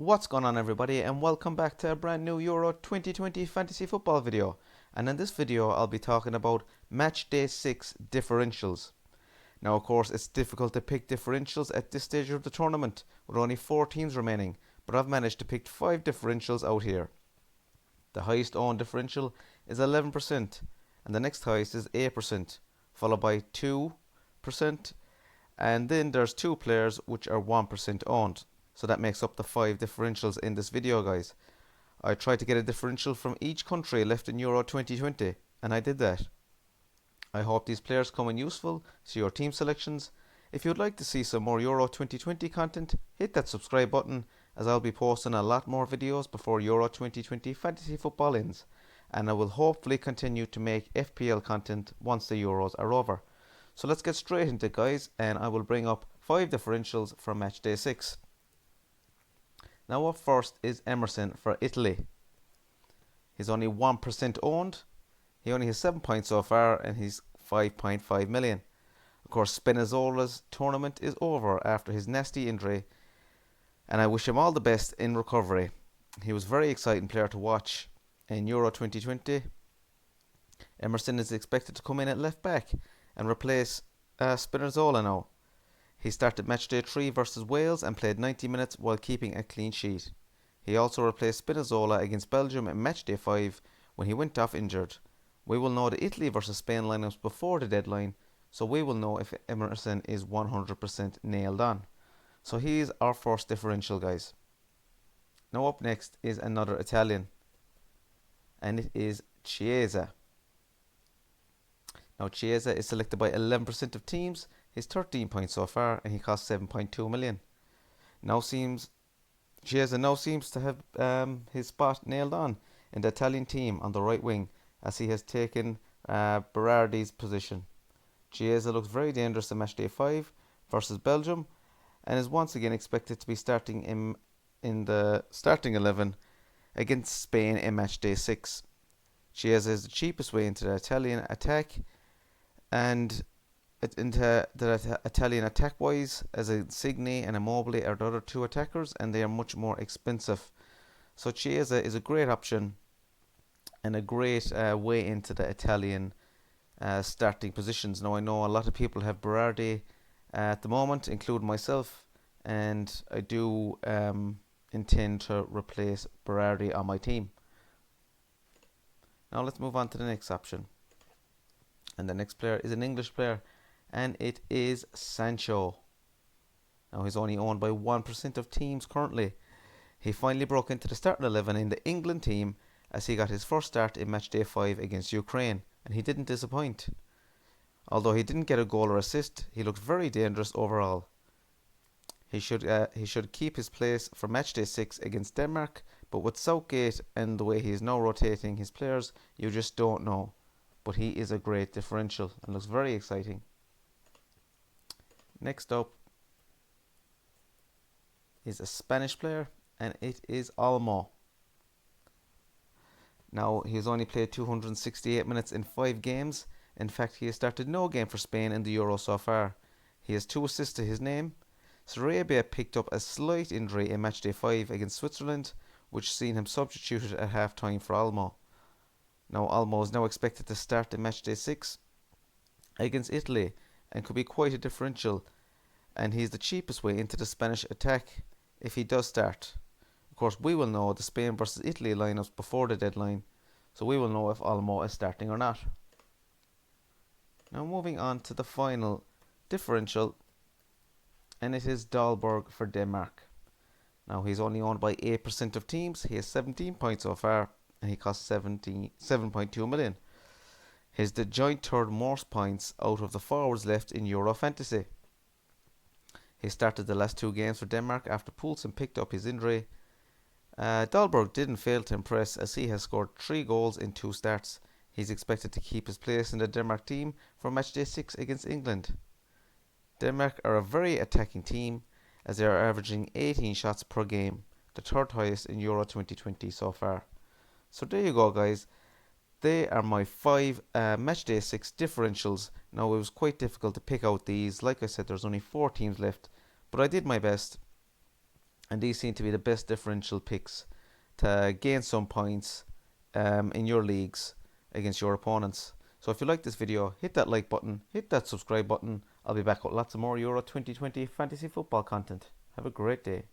What's going on, everybody, and welcome back to a brand new Euro 2020 fantasy football video. And in this video I'll be talking about match day 6 differentials. Now of course it's difficult to pick differentials at this stage of the tournament with only 4 teams remaining, but I've managed to pick 5 differentials out here. The highest owned differential is 11% and the next highest is 8%, followed by 2%, and then there's 2 players which are 1% owned. So that makes up the 5 differentials in this video, guys. I tried to get a differential from each country left in Euro 2020, and I did that. I hope these players come in useful to your team selections. If you'd like to see some more Euro 2020 content, hit that subscribe button, as I'll be posting a lot more videos before Euro 2020 fantasy football ends, and I will hopefully continue to make FPL content once the Euros are over. So let's get straight into it, guys, and I will bring up 5 differentials from match day 6. Now up first is Emerson for Italy. He's only 1% owned. He only has 7 points so far and he's 5.5 million. Of course, Spinazzola's tournament is over after his nasty injury, and I wish him all the best in recovery. He was a very exciting player to watch in Euro 2020. Emerson is expected to come in at left back and replace Spinazzola now. He started matchday 3 versus Wales and played 90 minutes while keeping a clean sheet. He also replaced Spinazzola against Belgium in matchday 5 when he went off injured. We will know the Italy versus Spain lineups before the deadline, so we will know if Emerson is 100% nailed on. So he is our first differential, guys. Now up next is another Italian, and it is Chiesa. Now Chiesa is selected by 11% of teams. He's 13 points so far and he costs 7.2 million. Chiesa now seems to have his spot nailed on in the Italian team on the right wing, as he has taken Berardi's position. Chiesa looks very dangerous in matchday 5 versus Belgium and is once again expected to be starting in the starting 11 against Spain in matchday 6. Chiesa is the cheapest way into the Italian attack, and into the Italian attack wise, as Insigne and Immobile are the other 2 attackers, and they are much more expensive. So Chiesa is a great option and a great way into the Italian starting positions. Now I know a lot of people have Berardi at the moment, including myself, and I do intend to replace Berardi on my team. Now let's move on to the next option, and the next player is an English player, and it is Sancho. Now he's only owned by 1% of teams currently. He finally broke into the starting 11 in the England team as he got his first start in matchday 5 against Ukraine, and he didn't disappoint. Although he didn't get a goal or assist, he looked very dangerous overall. He should keep his place for matchday 6 against Denmark, but with Southgate and the way he is now rotating his players, you just don't know. But he is a great differential and looks very exciting. Next up is a Spanish player, and it is Alma. Now he's only played 268 minutes in 5 games. In fact, he has started no game for Spain in the Euro so far. He has 2 assists to his name. Sarabia picked up a slight injury in matchday 5 against Switzerland, which seen him substituted at half time for Alma. Now Alma is now expected to start in matchday 6 against Italy and could be quite a differential, and he's the cheapest way into the Spanish attack if he does start. Of course, we will know the Spain versus Italy lineups before the deadline, so we will know if Alma is starting or not. Now moving on to the final differential, and it is Dahlberg for Denmark. Now he's only owned by 8% of teams. He has 17 points so far and he costs 7.2 million. He's the joint third most points out of the forwards left in Euro Fantasy. He started the last 2 games for Denmark after Poulsen picked up his injury. Dahlberg didn't fail to impress as he has scored 3 goals in 2 starts. He's expected to keep his place in the Denmark team for matchday 6 against England. Denmark are a very attacking team as they are averaging 18 shots per game, the 3rd highest in Euro 2020 so far. So there you go, guys. They are my 5 matchday 6 differentials. Now it was quite difficult to pick out these. Like I said, there's only 4 teams left, but I did my best. and these seem to be the best differential picks to gain some points in your leagues against your opponents. So if you like this video, hit that like button, hit that subscribe button. I'll be back with lots of more Euro 2020 fantasy football content. Have a great day.